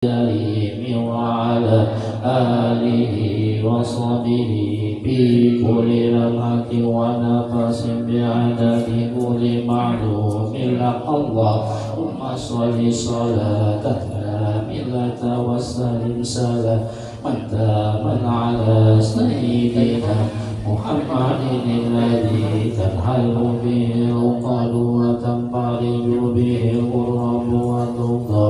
الكريم وعلى آله وصحبه بكل لمحة ونفس بعدد كل معلوم لك اللهم صل صلاة كاملة وسلم سلاما تاما على سيدنا محمد الذي تنحل به العقد وتنفرج به الغرب وتنضى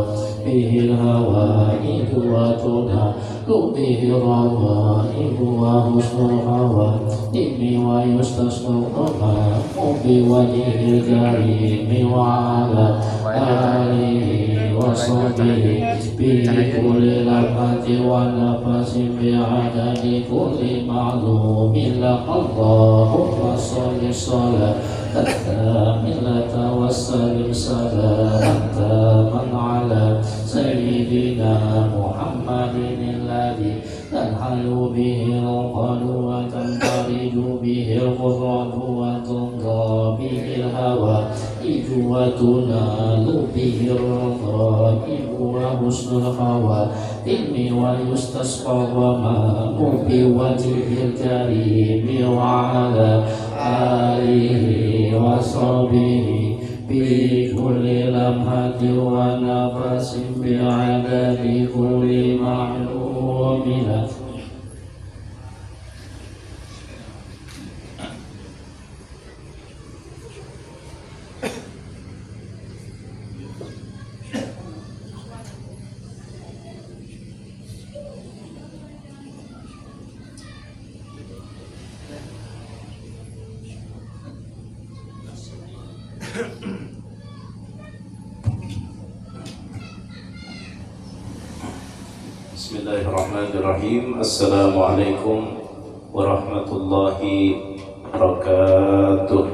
به الهوائج وتنال به الرغائب وحسن الخواتم ويستسقى الغمام بوجه الكريم وعلى آله وصحبه بكل لمحة ونفس بعدد كل معلوم لك اللهم صل صلاة كاملة وسلم سلاما تاما على سيدنا محمد الذي تنحل به العقد وتنفرج به الغرب وتنضى به الهوائج وتنال به الرغائب وحسن الخواتم ويستسقى الغمام بوجه الكريم وعلى آله وصحبه بكل لمحة ونفس بعدد كل معلوم لك. Bismillahirrahmanirrahim. Assalamualaikum warahmatullahi wabarakatuh.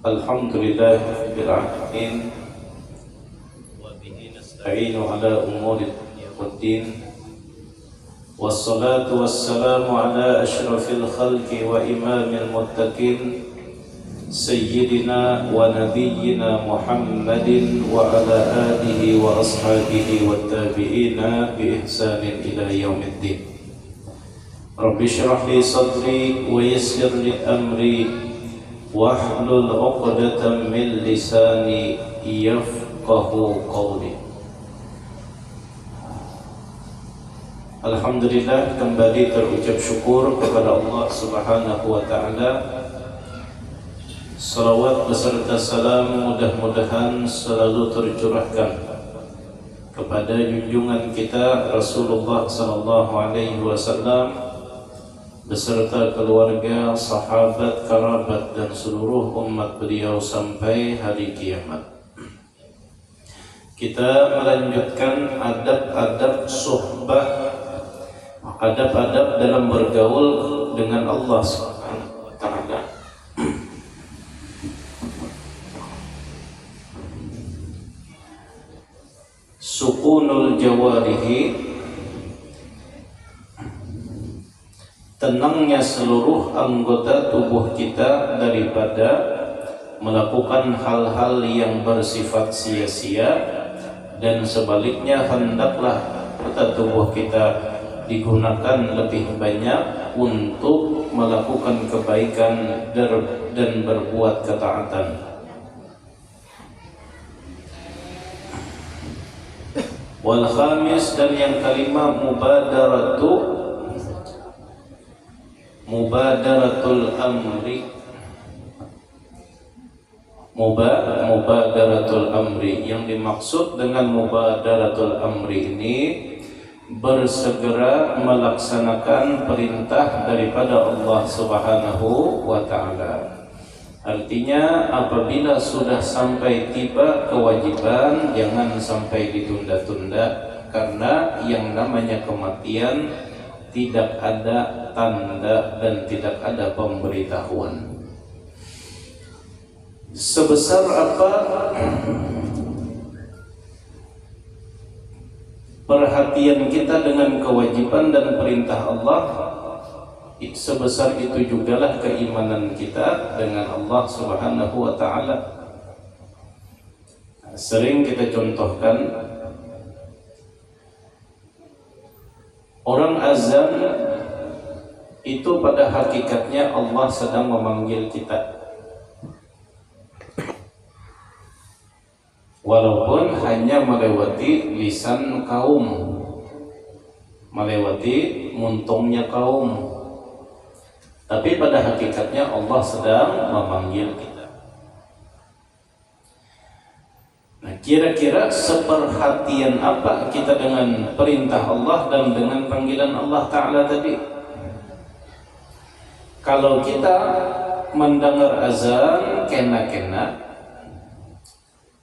Alhamdulillah rabbil alamin wa bihi nasta'inu ala umuri dunya wassalatu wassalamu ala asyrafil khalqi wa imamil muttaqin Sayyidina wa nabiyyina Muhammadin wa ala alihi wa ashabihi wa tabi'ina bi ihsanin ila yaumiddin. Rabbi shrah li sadri wa yassir li amri wahlul 'uqdatam min lisani yafqahu qawli. Alhamdulillah, kembali terucap syukur kepada Allah Subhanahu wa taala. Salawat beserta salam mudah-mudahan selalu tercurahkan kepada junjungan kita Rasulullah sallallahu alaihi wasallam beserta keluarga, sahabat, kerabat dan seluruh umat beliau sampai hari kiamat. Kita melanjutkan adab-adab suhbah, adab-adab dalam bergaul dengan Allah Subhanahu wa taala. Sukunul jawarihi, tenangnya seluruh anggota tubuh kita daripada melakukan hal-hal yang bersifat sia-sia, dan sebaliknya hendaklah anggota tubuh kita digunakan lebih banyak untuk melakukan kebaikan dan berbuat ketaatan. Wal khamis, dan yang kelima, mubadaratul amri. Mubadaratul amri, yang dimaksud dengan mubadaratul amri ini bersegera melaksanakan perintah daripada Allah Subhanahu wa taala. Artinya apabila sudah sampai tiba kewajiban, jangan sampai ditunda-tunda, karena yang namanya kematian tidak ada tanda dan tidak ada pemberitahuan. Sebesar apa perhatian kita dengan kewajiban dan perintah Allah, sebesar itu jugalah keimanan kita dengan Allah Subhanahu wa taala. Sering kita contohkan, orang azan itu pada hakikatnya Allah sedang memanggil kita, walaupun hanya melewati lisan kaum, melewati muntungnya kaum, tapi pada hakikatnya Allah sedang memanggil kita. Nah, kira-kira seperhatian apa kita dengan perintah Allah dan dengan panggilan Allah Ta'ala tadi? Kalau kita mendengar azan kena-kena,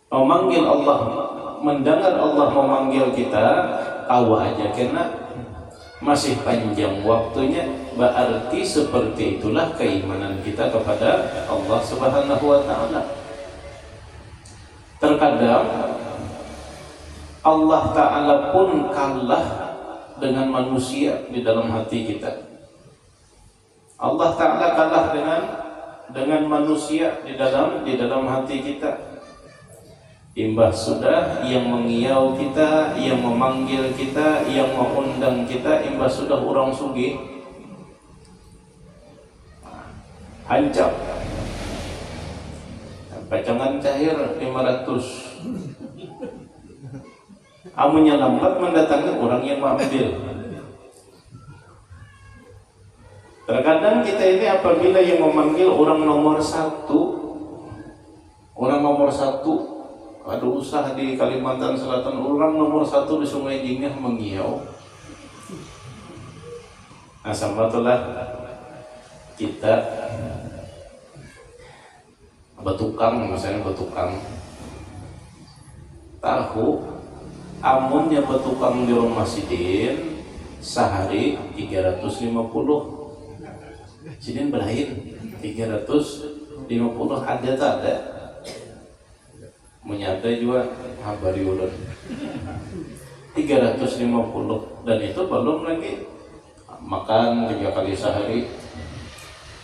memanggil Allah, mendengar Allah memanggil kita, tawa aja kena, masih panjang waktunya, berarti seperti itulah keimanan kita kepada Allah Subhanahu wa Ta'ala. Terkadang Allah Ta'ala pun kalah dengan manusia di dalam hati kita. Allah Ta'ala kalah dengan manusia di dalam hati kita. Imbah sudah yang mengiau kita, yang memanggil kita, yang mengundang kita, imbah sudah orang sugih, hancap. Pacangan cair 500. Amunnya lambat mendatangi orang yang mengambil. Terkadang kita ini apabila yang memanggil orang nomor satu, ada usaha di Kalimantan Selatan, orang nomor satu di Sungai Jingah mengiau. Nah, sama itulah kita betukang, misalnya betukang tahu, amunnya betukang di rumah sidin sehari 350, sidin berahin 350, ada tak ada menyata juga habari ulun 350, dan itu belum lagi makan 3 kali sehari,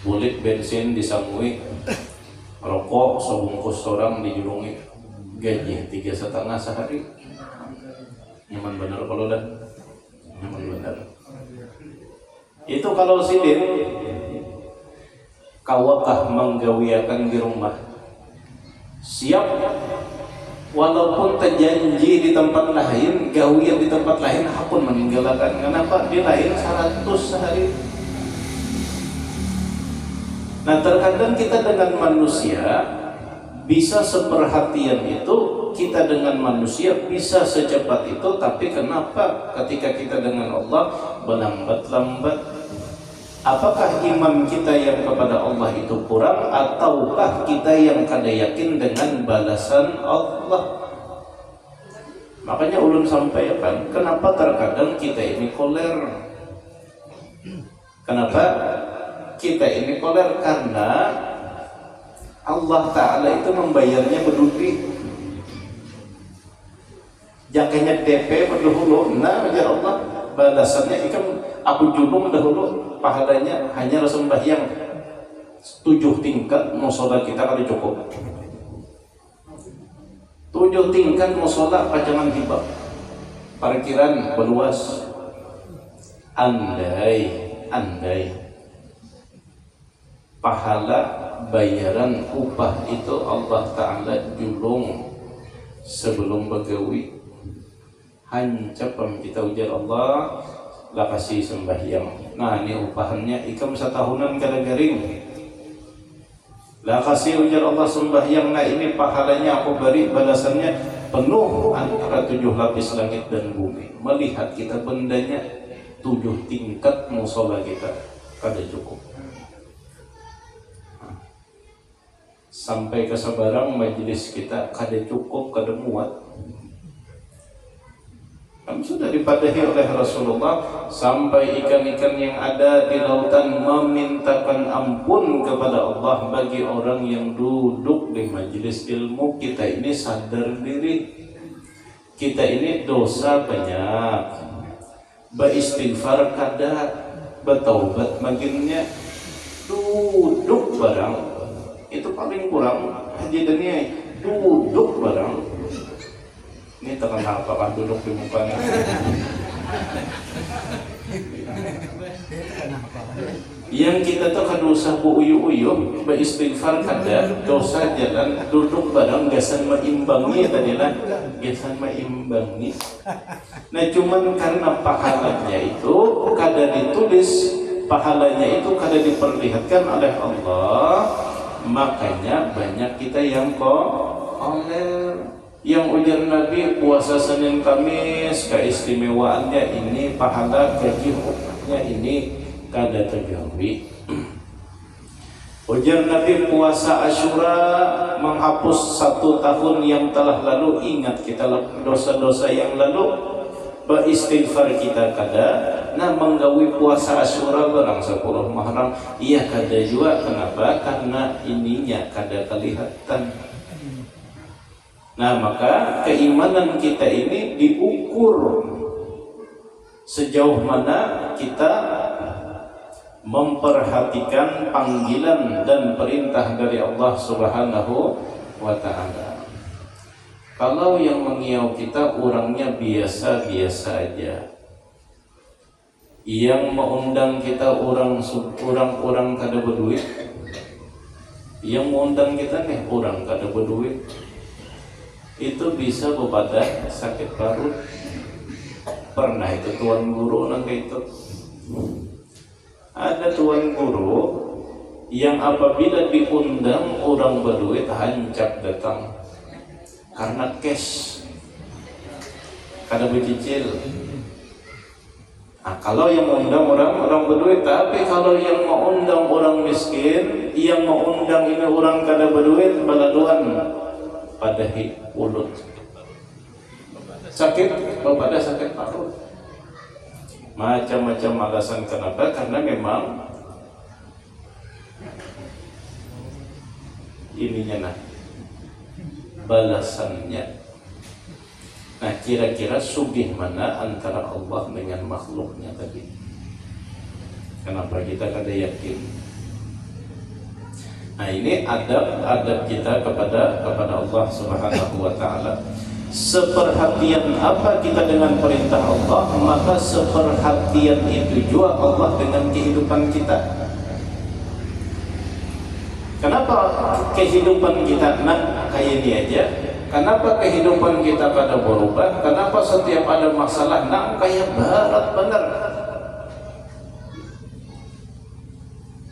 bulit bensin disangui, rokok sebungkus orang dijulungi, gaji 3,5 sehari. Nyaman bener kalau dah, nyaman bener. Itu kalau sidin kawakah menggawiakan di rumah, siap walaupun terjanji di tempat lain, gawian di tempat lain, apun meninggalkan. Kenapa? Di lain 100 sehari. Nah, terkadang kita dengan manusia bisa seperhatian itu, kita dengan manusia bisa secepat itu, tapi kenapa ketika kita dengan Allah berlambat-lambat? Apakah iman kita yang kepada Allah itu kurang, ataukah kita yang kada yakin dengan balasan Allah? Makanya ulun sampaikan, kenapa terkadang kita ini koler? Kenapa kita ini koler? Karena Allah Ta'ala itu membayarnya berduri. Jakanya DP berdahulu, nah ya Allah balasannya ikan aku julung dahulu, pahalanya hanya sembahyang 7 tingkat musola kita kali cukup. 7 tingkat musola pajangan hibah, parkiran berluas. Andai pahala bayaran upah itu Allah Ta'ala julung sebelum begawi, hancap kita ujar Allah lah kasih sembahyang. Nah, ini upahannya ikam setahunan kada garing lah kasih ujar Allah sembahyang. Nah, ini pahalanya aku beri, balasannya penuh antara 7 lapis langit dan bumi. Melihat kita bendanya 7 tingkat musola kita kada cukup. Sampai ke sebarang majelis kita kada cukup, kada muat. Kami sudah dipadahi oleh Rasulullah sampai ikan-ikan yang ada di lautan memintakan ampun kepada Allah bagi orang yang duduk di majelis ilmu. Kita ini sadar diri, kita ini dosa banyak, beristighfar kada, bertaubat makinnya, duduk barang itu paling kurang haji dunia, duduk barang Ini tekan apa duduk di mukanya. Yang kita tuh kan dosa bu uyuh beristighfar kada dosa jalan duduk barang gasan meimbangi tadilah gasan meimbangi. Nah cuman karena pahalanya itu kada ditulis, pahalanya itu kada diperlihatkan oleh Allah, makanya banyak kita yang oleh. Yang ujar Nabi puasa Senin Kamis keistimewaannya ini pahala gaji hukumnya ini kada tergawi. Ujar Nabi puasa Asyura menghapus 1 tahun yang telah lalu. Ingat kita dosa-dosa yang lalu, beristighfar kita kada. Nah menggawi puasa Asyura barang 10 Muharram iya kada juga. Kenapa? Karena ininya kada kelihatan. Nah maka keimanan kita ini diukur sejauh mana kita memperhatikan panggilan dan perintah dari Allah Subhanahu wa ta'ala. Kalau yang mengiau kita orangnya biasa-biasa aja, yang mengundang kita orang kada berduit, yang mengundang kita nih orang kada berduit, itu bisa bepada sakit parut. Pernah itu tuan guru nang itu ada tuan guru yang apabila diundang orang berduit hancap datang karena cash kada bercicil. Nah, kalau yang mengundang orang berduit, tapi kalau yang mengundang orang miskin, yang mengundang ini orang kada berduit, baladuan pada ulut sakit, pada sakit parut, macam-macam alasan. Kenapa? Karena memang ininya nah balasannya. Nah kira-kira sugih mana antara Allah dengan makhluknya tadi? Kenapa kita kada yakin? Nah ini adab kita kepada Allah Subhanahu wa ta'ala. Seperhatian apa kita dengan perintah Allah, maka seperhatian itu juga Allah dengan kehidupan kita. Kenapa kehidupan kita kayak ini aja? Kenapa kehidupan kita pada berubah? Kenapa setiap ada masalah kayak barat benar?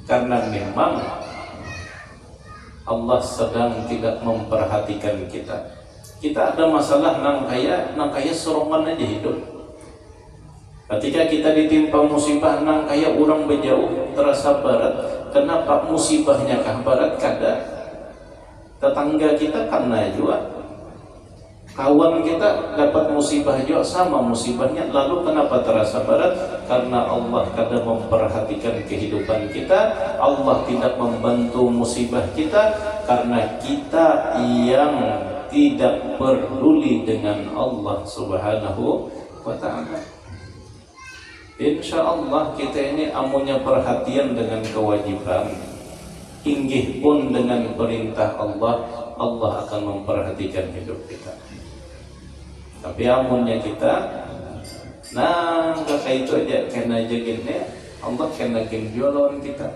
Karena memang Allah sedang tidak memperhatikan kita. Kita ada masalah nang kaya sorongan aja hidup. Ketika kita ditimpa musibah nang kaya orang berjauh terasa barat. Kenapa musibahnya kah barat? Kada. Tetangga kita kena juga. Kawan kita dapat musibah juga sama musibahnya. Lalu kenapa terasa berat? Karena Allah kadang memperhatikan kehidupan kita. Allah tidak membantu musibah kita karena kita yang tidak peduli dengan Allah Subhanahu wa ta'ala. Insya Allah kita ini amunya perhatian dengan kewajiban, inggih pun dengan perintah Allah, Allah akan memperhatikan hidup kita. Tapi amunnya kita kayak itu aja kena jaginnya, Allah kena genjolon kita.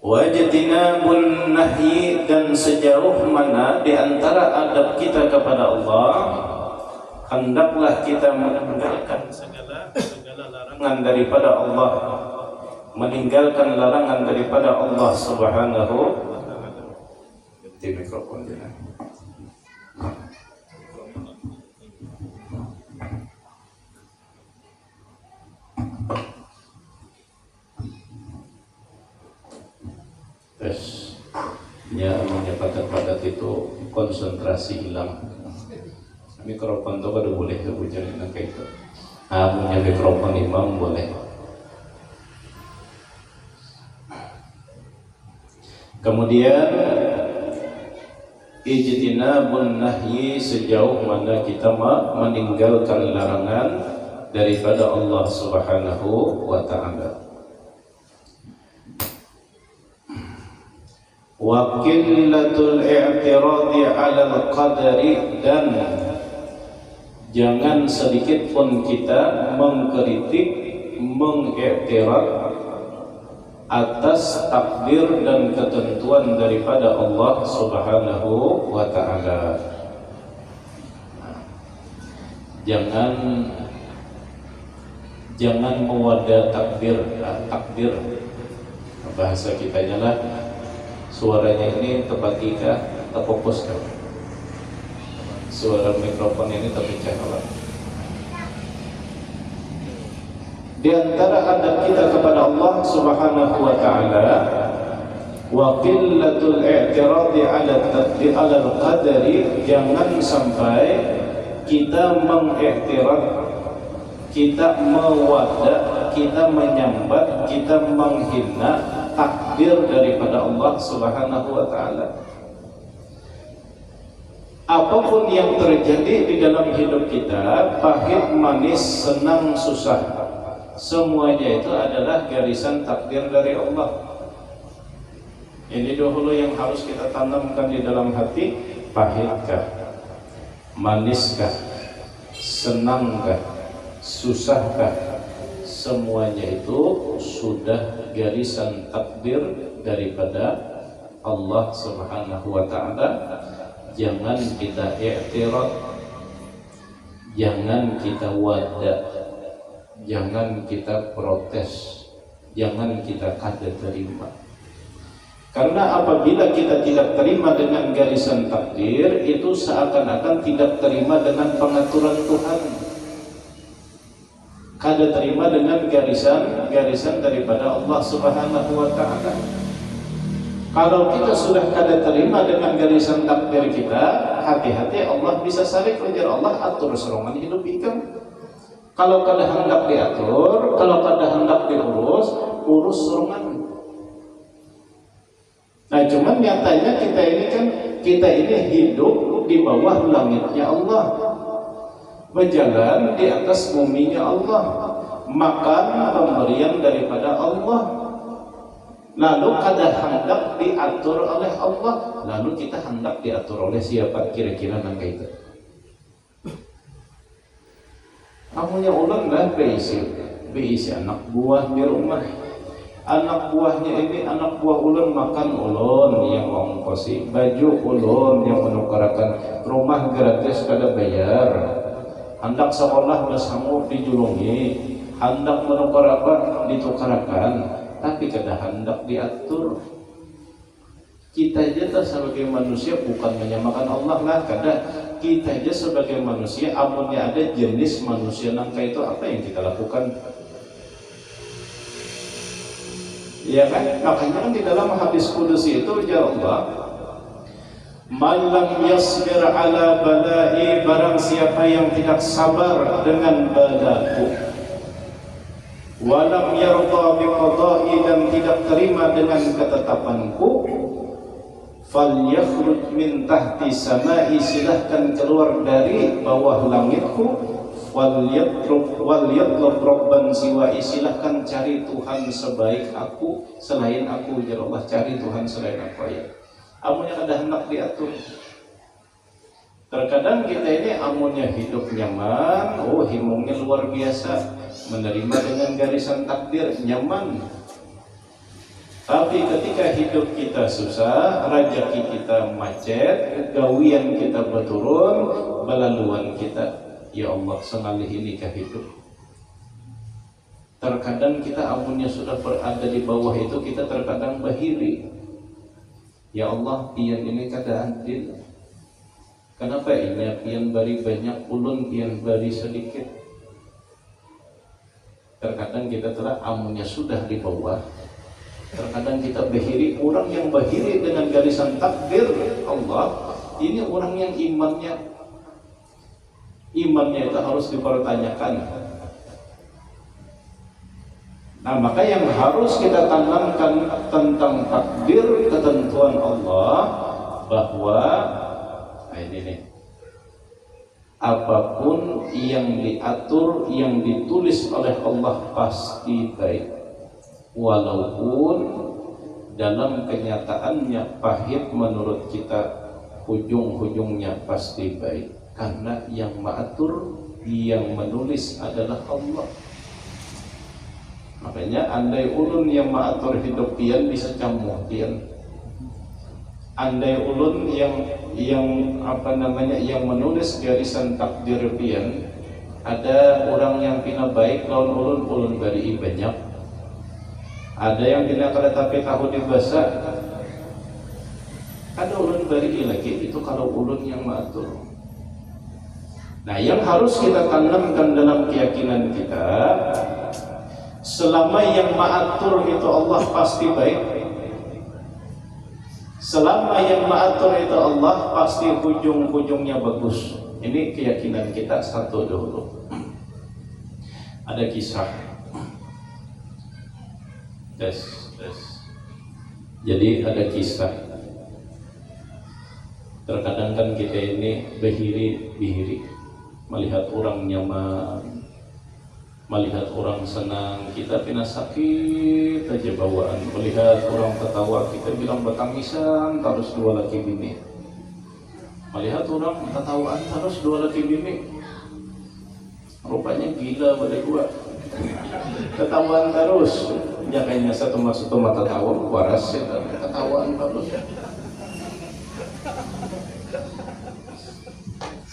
Wajtinabun nahyi, dan sejauh mana di antara adab kita kepada Allah, hendaklah kita meninggalkan segala larangan daripada Allah, meninggalkan larangan daripada Allah Subhanahu wa ta'ala. Di mikrofon dia. Tes. Ya, namanya padat-padat itu konsentrasi hilang. Mikrofon tuh kada boleh kebujarin kayak itu. Punya mikrofon imam boleh. Kemudian ijtinabun nahyi, sejauh mana kita meninggalkan larangan daripada Allah Subhanahu wa ta'ala. wa qillatul i'tiradi 'alal qadari, dan jangan sedikit pun kita mengkritik, mengiktiraf atas takdir dan ketentuan daripada Allah Subhanahu wa ta'ala. Jangan mewada takdir. Bahasa kitanya lah, suaranya ini terbagi kah, terfokus kah? Suara mikrofon ini terpecah lah. Di antara adab kita kepada Allah Subhanahu wa ta'ala, wa qillatul i'tiradi 'ala al-qadari, jangan sampai kita mengiktiraf, kita mewada, kita menyambat, kita menghina takdir daripada Allah Subhanahu wa ta'ala. Apapun yang terjadi di dalam hidup kita, pahit, manis, senang, susah, semuanya itu adalah garisan takdir dari Allah. Ini dahulu yang harus kita tanamkan di dalam hati. Pahitkah, maniskah, senangkah, susahkah, semuanya itu sudah garisan takdir daripada Allah Subhanahu wa ta'ala. Jangan kita i'tirad, jangan kita wada, jangan kita protes, jangan kita kada terima. Karena apabila kita tidak terima dengan garisan takdir, itu seakan-akan tidak terima dengan pengaturan Tuhan, kada terima dengan garisan daripada Allah Subhanahu wa ta'ala. Kalau kita sudah kada terima dengan garisan takdir kita, hati-hati, Allah bisa sarik ujar Allah, atur serongan hidup ikan. Kalau kada hendak diatur, kalau kada hendak diurus, urus serongan. Nah, cuman nyatanya kita ini hidup di bawah langitnya Allah, berjalan di atas buminya Allah, makan pemberian daripada Allah. Lalu kada hendak diatur oleh Allah, lalu kita hendak diatur oleh siapa kira-kira nangka itu? Amunya ulang lah beisi anak buah di rumah. Anak buahnya ini, anak buah ulun makan ulun yang ongkosi, baju ulun yang menukarakan, rumah gratis kada bayar, hendak sekolah udah sanggup dijulungi, hendak menukar apa ditukarakan, tapi kada hendak diatur. Kita aja sebagai manusia bukan menyamakan Allah lah, kada. Kita aja sebagai manusia, amunnya ada jenis manusia nangka itu, apa yang kita lakukan? Ya kan? Makanya kan di dalam hadis kudusi itu ujar Allah, man lam yasbir ala balai, barang siapa yang tidak sabar dengan balaku, walam yarda biqada'i, dan tidak terima dengan ketetapanku, falyakhruj min tahti samai, silahkan keluar dari bawah langitku, wal yatlub rabban siwa'i, silahkan cari Tuhan sebaik aku, selain aku. Ya Allah, cari Tuhan selain aku ya. Amunnya kada hendak diatur. Terkadang kita ini amunnya hidup nyaman, himungnya luar biasa, menerima dengan garisan takdir, nyaman. Tapi ketika hidup kita susah, rezeki kita macet, gawian kita berturun, belaluan kita, ya Allah, sengalih ini kah hidup. Terkadang kita amunnya sudah berada di bawah itu, kita terkadang bahiri, ya Allah, pian ini kada adil. Kenapa ini pian bari banyak, ulun pian bari sedikit. Terkadang kita telah amunnya sudah di bawah, terkadang kita bahiri. Orang yang bahiri dengan garisan takdir Allah, ini orang yang imannya itu harus dipertanyakan. Nah, maka yang harus kita tanamkan tentang takdir, ketentuan Allah, bahwa ini apapun yang diatur, yang ditulis oleh Allah pasti baik, walaupun dalam kenyataannya pahit menurut kita, ujung-ujungnya pasti baik, karena yang mengatur, yang menulis adalah Allah. Makanya andai ulun yang mengatur hidup pian bisa camuh pian, andai ulun yang menulis garisan takdir pian, ada orang yang pina baik lawan ulun bari banyak, ada yang pina kada tapi tahu dibasa, ada ulun bari lagi, itu kalau ulun yang mengatur. Nah, yang harus kita tanamkan dalam keyakinan kita, selama yang mengatur itu Allah pasti baik, selama yang mengatur itu Allah pasti ujung-ujungnya bagus. Ini keyakinan kita satu dulu. Ada kisah. Jadi ada kisah. Terkadang kan kita ini bihiri melihat orang nyaman, melihat orang senang, kita pina sakit aja bawaan. Melihat orang ketawa, kita bilang batangisan terus dua laki bini. Melihat orang ketawaan terus dua laki bini, rupanya gila pada gua. Ketawaan terus, ya kayaknya satu mata tawa waras ya, ketawaan terus.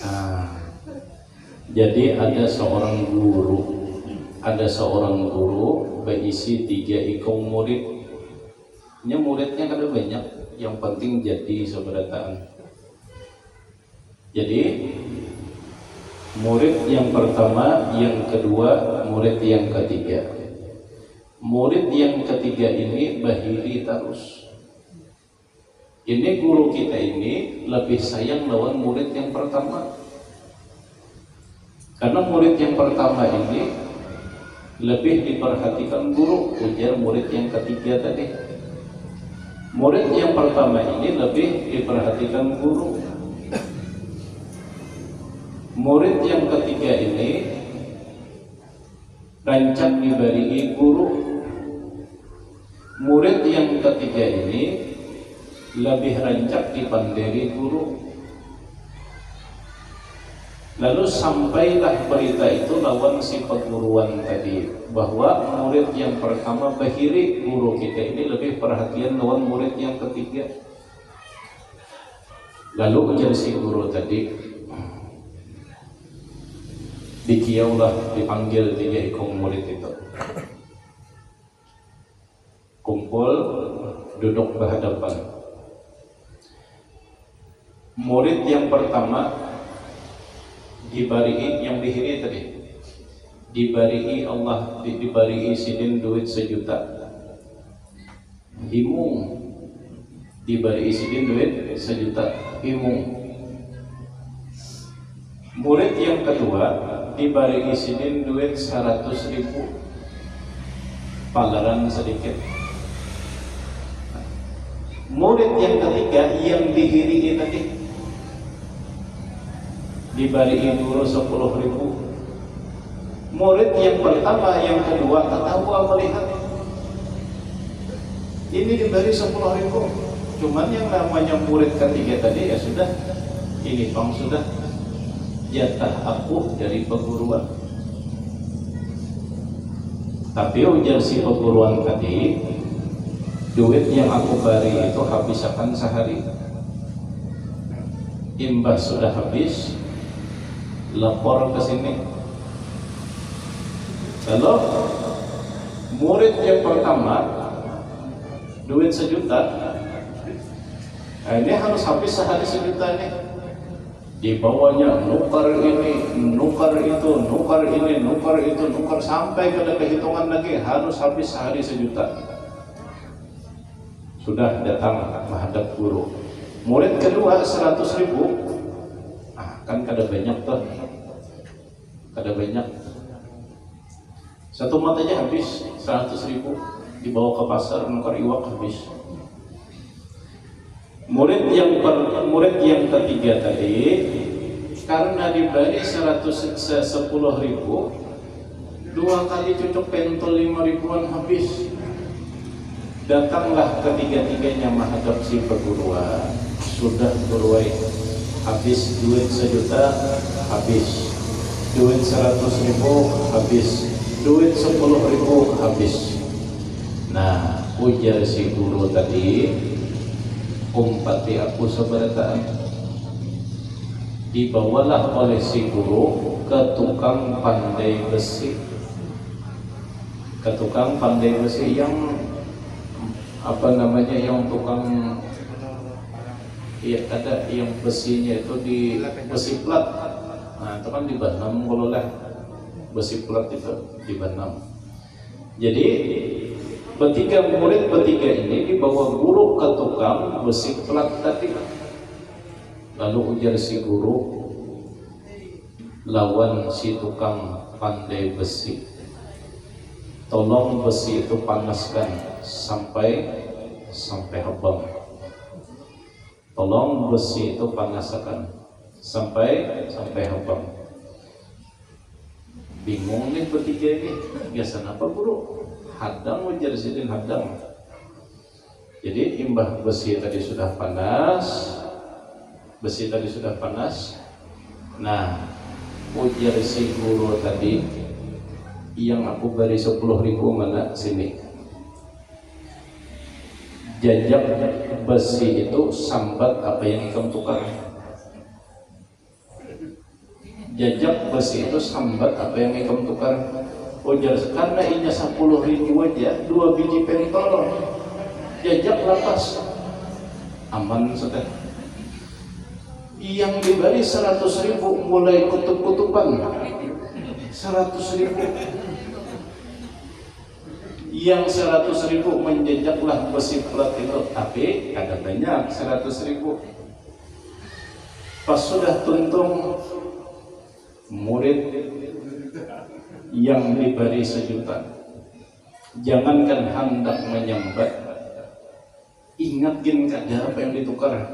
Nah, jadi ada seorang guru berisi 3 ikong murid. Muridnya kada banyak, yang penting jadi seberataan. Jadi murid yang pertama, yang kedua, murid yang ketiga. Murid yang ketiga ini bahiri terus. Ini guru kita ini lebih sayang lawan murid yang pertama. Karena murid yang pertama ini lebih diperhatikan guru, ujar murid yang ketiga tadi. Murid yang pertama ini lebih diperhatikan guru. Murid yang ketiga ini rancak diberi guru. Murid yang ketiga ini lebih rancak dipandiri guru. Lalu sampailah berita itu lawan si perguruan tadi, bahwa murid yang pertama bahiri, guru kita ini lebih perhatian lawan murid yang ketiga. Lalu ujar si guru tadi, dikiaulah, dipanggil 3 ikong murid itu. Kumpul, duduk berhadapan. Murid yang pertama dibari'i, yang dihiri tadi, dibari'i Allah, dibari'i sidin duit 1 juta. Himung, dibari'i sidin duit 1 juta. Himung. Murid yang kedua dibari'i sidin duit 100.000. Palaran sedikit. Murid yang ketiga yang dihiri tadi dibari'i guru 10.000. Murid yang pertama, yang kedua ketawa melihat ini diberi 10.000. Cuman yang namanya murid ketiga tadi ya sudah, ini bang sudah jatah aku dari perguruan. Tapi ujar si perguruan tadi, duit yang aku beri itu habisakan sehari. Imbas sudah habis, lapor ke sini. Kalau murid yang pertama duit 1 juta, ini harus habis sehari 1 juta nih. Dibawanya nukar ini, nukar itu, nukar ini, nukar itu, nukar sampai ke hitungan lagi harus habis sehari 1 juta. Sudah datang menghadap guru. Murid kedua 100.000. Kan kada banyak tuh, kada banyak. 1 mat aja habis 100.000, dibawa ke pasar nukar iwak habis. Murid yang ketiga tadi karena diberi 10.000, 2 kali cucuk pentol 5.000-an habis. Datanglah ketiga-tiganya menghadap si perguruan. Sudah berway, habis duit 1 juta, habis duit 100.000, habis duit 10.000, habis. Nah, ujar si guru tadi, umpati aku seberataan. Dibawalah oleh si guru ke tukang pandai besi. Ke tukang pandai besi yang yang tukang, iya ada yang besinya itu di besi plat. Nah itu kan di Banam kalau lah besi plat itu di Banam. Jadi murid bertiga ini dibawa guru ke tukang besi plat tadi. Lalu ujar si guru lawan si tukang pandai besi, tolong besi itu panaskan sampai habang. Tolong besi itu panaskan sampai habang. Bingung nih bertiga ini, biasa apa guru? Hadang, ujar sidin hadang. Jadi imbah besi tadi sudah panas. Nah, ujar si guru tadi, yang aku beri 10.000 mana sini. Jajak besi itu sambat apa yang ikam tukar. Jajak besi itu sambat apa yang ikam tukar. Ujar karena inya 10.000 aja 2 biji pentol. Jajak lapas. Aman sudah. Yang diberi 100.000 mulai kutub-kutuban. 100.000. Yang 100.000 menjejaklah besi plat itu, tapi ada banyak 100.000. Pas sudah tuntung, murid yang diberi 1 juta, jangankan hendak menyambat, ingat gin kada apa yang ditukar.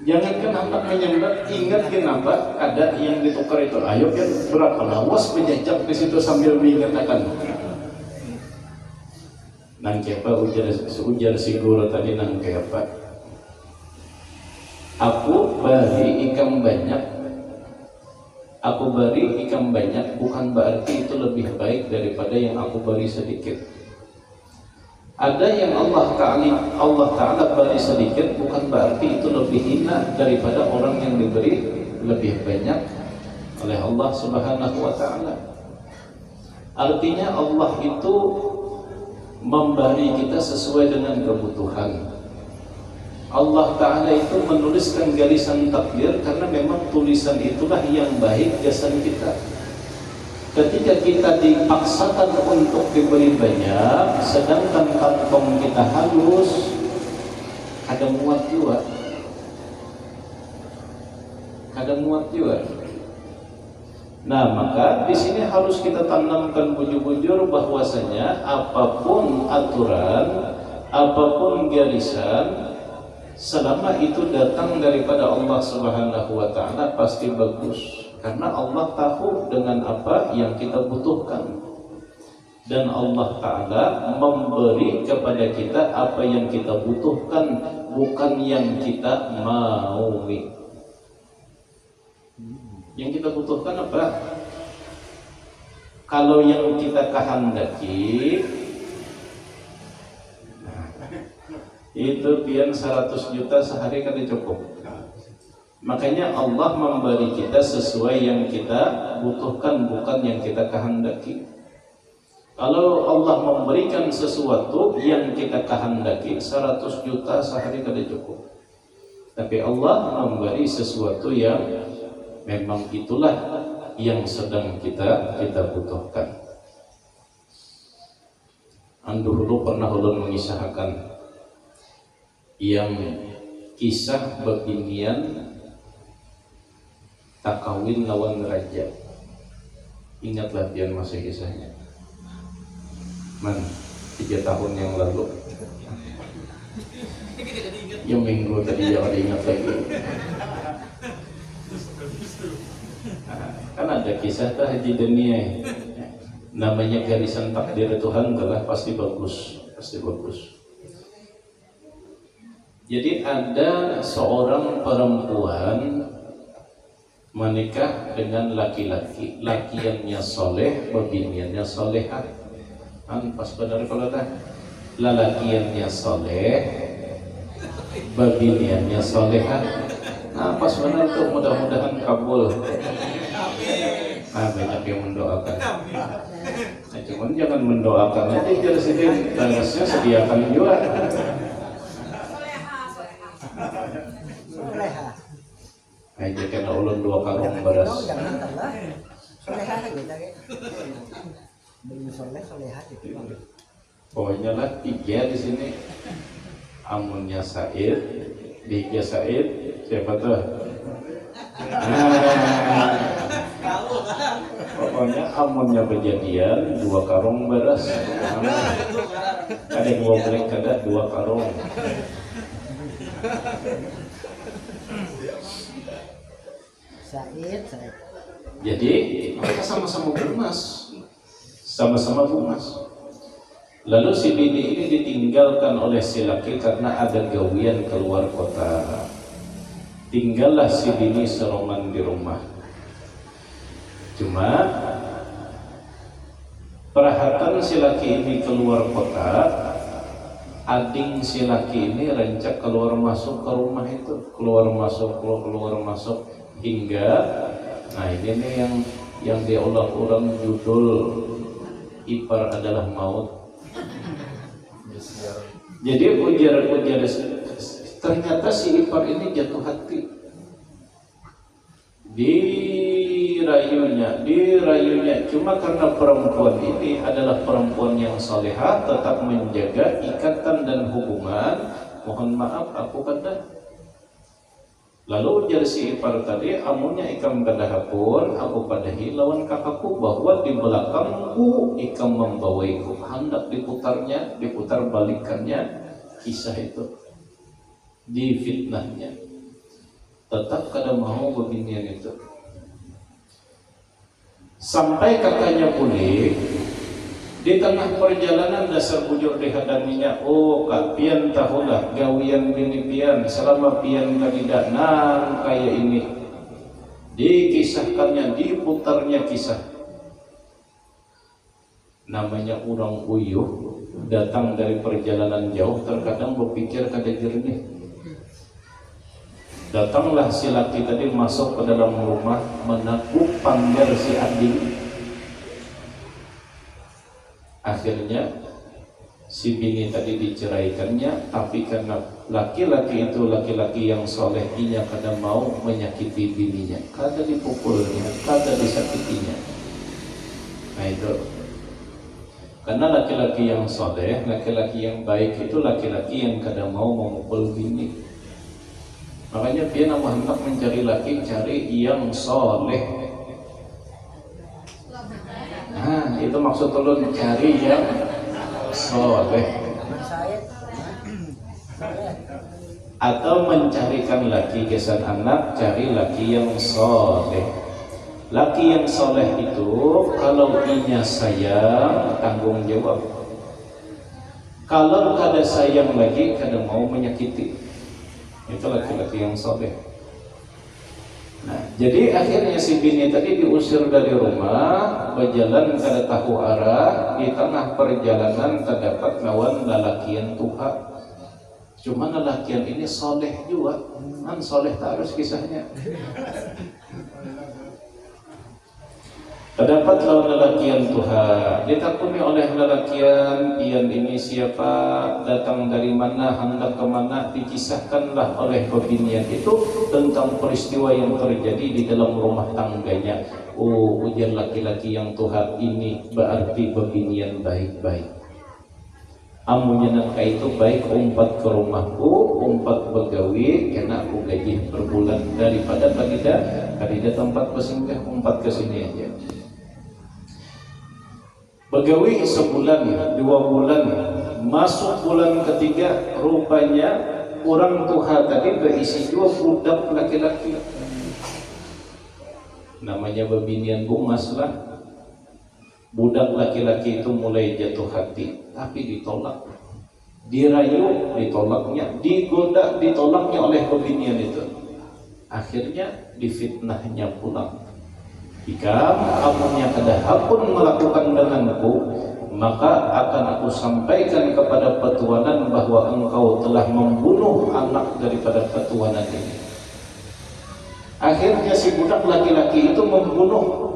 Jangankan hendak menyambat, ingat gin apa ada yang ditukar itu. Ayo kan berapa lawas menjejak di situ sambil mengatakan. Nang kepa ujar si guru tadi, nang kepa aku beri ikan banyak bukan berarti itu lebih baik daripada yang aku beri sedikit. Ada yang Allah Ta'ala beri sedikit bukan berarti itu lebih hina daripada orang yang diberi lebih banyak oleh Allah Subhanahu wa Ta'ala. Artinya Allah itu memberi kita sesuai dengan kebutuhan. Allah Ta'ala itu menuliskan garisan takdir karena memang tulisan itulah yang baik jasan kita. Ketika kita dipaksakan untuk diberi banyak, sedangkan kantong kita halus, ada muat juga. Nah, maka di sini harus kita tanamkan bujur-bujur bahwasanya apapun aturan, apapun garisan, selama itu datang daripada Allah Subhanahu wa Ta'ala pasti bagus, karena Allah tahu dengan apa yang kita butuhkan, dan Allah Ta'ala memberi kepada kita apa yang kita butuhkan, bukan yang kita maui. Yang kita butuhkan apa? Kalau yang kita kehendaki itu pian 100 juta sehari kan cukup. Makanya Allah memberi kita sesuai yang kita butuhkan, bukan yang kita kehendaki. Kalau Allah memberikan sesuatu yang kita kehendaki, 100 juta sehari kan cukup. Tapi Allah memberi sesuatu yang memang itulah yang sedang kita butuhkan. Dulu pernah ulun mengisahkan yang kisah bebinian tak kawin lawan raja. Ingatlah pian masa kisahnya. 3 tahun yang lalu. Yang minggu tadi jangan ingat lagi. Kan ada kisah tah haji dunia, namanya garisan takdir Tuhan adalah pasti bagus. pasti bagus. Jadi ada seorang perempuan menikah dengan laki-laki, lakiannya soleh, babiniannya solehah. Pas benar kalau dah lalakiannya soleh, babiniannya solehah. Nah pas benar tuh, mudah-mudahan kabul. Banyak yang mendoakan. Nah, cuman jangan mendoakan aja, jadi sini tanasnya sediakan juga. Aja kena ulun 2 karung beras. Pokoknya lah 3 di sini. Amunnya Said, 3 Said, siapa tuh? Pokoknya amunnya kejadian 2 karung beras. Ada yang mau beli kada 2 karung. Said. Jadi mereka sama-sama bermas, sama-sama bermas. Lalu si bini ini ditinggalkan oleh si laki karena ada gawian keluar kota. Tinggallah si bini seroman di rumah. Cuma perhatian si laki ini keluar kota, ading si laki ini rencak keluar masuk ke rumah itu, keluar masuk hingga, nah ini nih yang diolah orang judul ipar adalah maut. Jadi ujar ternyata si ipar ini jatuh hati, dirayunya. Cuma karena perempuan ini adalah perempuan yang salehah, tetap menjaga ikatan dan hubungan. Mohon maaf aku kada. Lalu ujar si ipar tadi, amunnya ikam kadahapun aku padahi lawan kakakku bahwa di belakangku ikam membawaiku. Hendak diputar balikannya kisah itu, difitnahnya. Tetap kada mau beginian itu. Sampai kakaknya pulih, di tengah perjalanan dasar bujur dihadaminya, oh kak pian tahulah gawian bini pian selama pian kadidak nang kayak ini. Dikisahkannya, diputarnya kisah. Namanya orang uyuh datang dari perjalanan jauh, terkadang berpikir kada jernih. Datanglah si laki tadi masuk ke dalam rumah, menakuk panggil si ading. Akhirnya si bini tadi diceraikannya, tapi karena laki-laki itu laki-laki yang soleh, inya kada mau menyakiti bininya, kada dipukulnya, kada disakitinya. Nah itu karena laki-laki yang soleh, laki-laki yang baik itu laki-laki yang kada mau memukul bini. Makanya dia nama hendak mencari laki, cari yang soleh. Nah itu maksud ulun, cari yang soleh. Atau mencarikan laki kesan anak, cari laki yang soleh. Laki yang soleh itu kalau inya sayang, tanggung jawab. Kalau kada sayang lagi, kada mau menyakiti. Itu laki-laki yang soleh. Nah, jadi akhirnya si bini tadi diusir dari rumah, berjalan kada tahu arah. Di tengah perjalanan terdapat lawan lalakian Tuhan. Cuma lalakian ini soleh juga, kan soleh terus kisahnya. Terdapat lawan lelakian Tuhan, ditakuni oleh lelakian pian ini siapa, datang dari mana, hendak kemana, dikisahkanlah oleh bebinian itu tentang peristiwa yang terjadi di dalam rumah tangganya. Oh, ujar laki-laki yang Tuhan ini berarti bebinian baik-baik. Amunnya nangka itu baik, umpat ke rumahku, umpat begawi, karena aku gaji per bulan daripada kadida tempat bersinggah, umpat ke sini aja. Begawi sebulan, 2 bulan, masuk bulan ketiga, rupanya orang Tuhan tadi berisi 2 budak laki-laki. Namanya bebinian bungas lah. Budak laki-laki itu mulai jatuh hati, tapi ditolak. dirayu, ditolaknya, digoda, ditolaknya oleh kebinian itu. Akhirnya difitnahnya pulang. Jika amunnya kadahapun melakukan denganku, maka akan aku sampaikan kepada petuanan bahwa engkau telah membunuh anak daripada petuanan ini. Akhirnya si budak laki-laki itu membunuh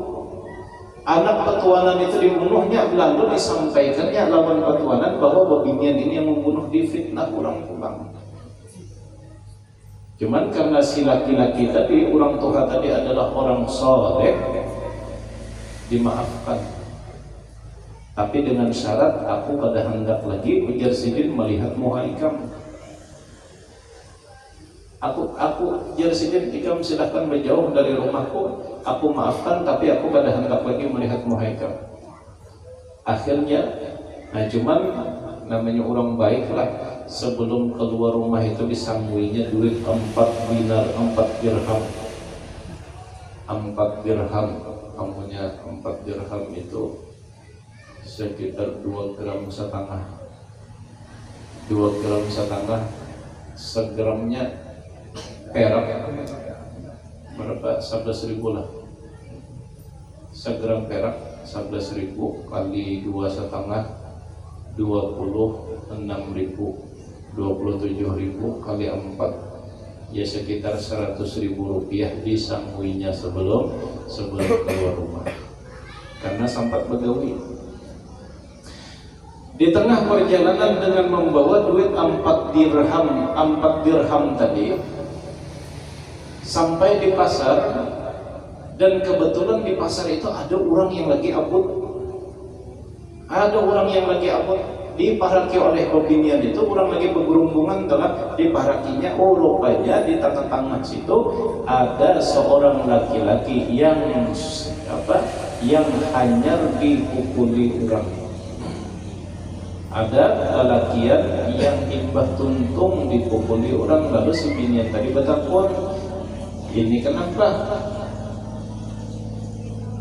anak petuanan itu, dibunuhnya, lalu disampaikannya lawan petuanan bahwa babinian ini yang membunuh, difitnah ulang-ulang. Cuman karena si laki-laki tadi, orang tua tadi adalah orang soleh, dimaafkan. Tapi dengan syarat aku pada hendak lagi ujar Sidin melihat Muhaikam. Aku ujar Sidin, Ikam silahkan berjauh dari rumahku. Aku maafkan, tapi aku pada hendak lagi melihat Muhaikam. Akhirnya, nah cuman namanya orang baik lah, sebelum keluar rumah itu disangguinya duit 4 dinar, 4 dirham. 4 dirham, kamunya 4 dirham itu sekitar 2 gram setengah. 2 gram setengah, segramnya perak berapa? 11.000 lah. Segram perak 11.000 kali 2 setengah 26.000. 27.000 kali 4 ya sekitar 100.000 rupiah disangguinya sebelum keluar rumah, karena sempat begawi. Di tengah perjalanan dengan membawa duit 4 dirham tadi, sampai di pasar, dan kebetulan di pasar itu ada orang yang lagi abut. Diparaki oleh opinian itu, orang lagi bergerombongan telah diparakinya. Oh, rupanya di tengah-tengah situ ada seorang laki-laki yang hanyar dipukuli orang. Ada lelakian yang imbah tuntung dipukuli orang. Lalu si binian tadi bertakun, ini kenapa?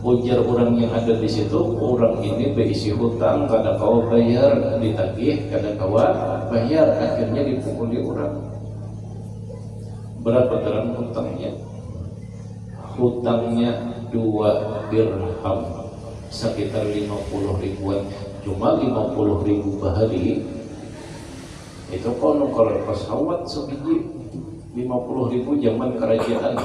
Ujar orang yang ada di situ, orang ini berisi hutang, kada kau bayar, ditagih, kada kau bayar, akhirnya dipukuli orang. Berapa terang hutangnya? Hutangnya 2 dirham, sekitar 50 ribuan. Cuma 50 ribu bahari itu kono kalau pesawat sebiji 50 ribu zaman kerajaan.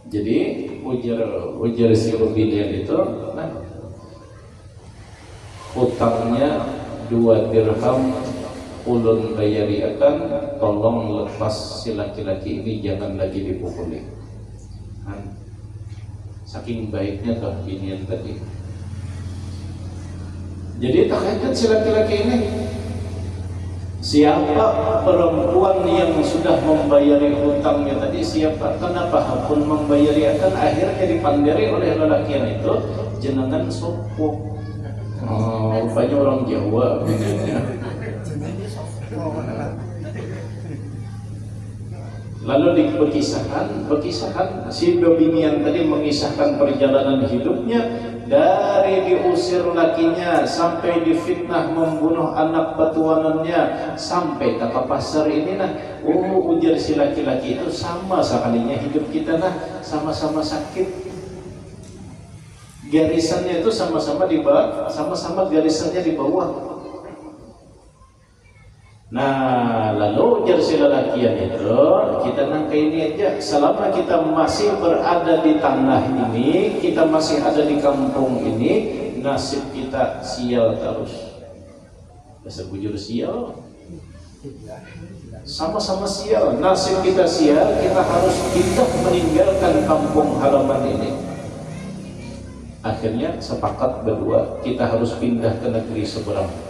Jadi ujar si pembelian itu, nah, hutangnya 2 dirham ulun bayari akan, tolong lepas si laki-laki ini, jangan lagi dipukuli. Saking baiknya binian tadi. Jadi tak hebat si laki-laki ini. Siapa perempuan yang sudah membayari hutangnya tadi? Siapa? Kenapa pun membayari akan, akhirnya dipandiri oleh lelakian itu jenengan sopo. Rupanya orang Jawa begini. Lalu berkisahkan si binian tadi mengisahkan perjalanan hidupnya dari diusir lakinya sampai difitnah membunuh anak petuanannya sampai tak ke pasar ini nah. Ujar si laki-laki itu sama sekalinya hidup kita nah, sama-sama sakit. Garisannya itu sama-sama di bawah, sama-sama garisannya di bawah. Nah, lalu ujar si lelakian itu, kita nangka ini aja, selama kita masih berada di tanah ini, kita masih ada di kampung ini, nasib kita sial terus. Dasar bujur sial, sama-sama sial, nasib kita sial, kita harus pindah meninggalkan kampung halaman ini. Akhirnya sepakat berdua, kita harus pindah ke negeri seberang.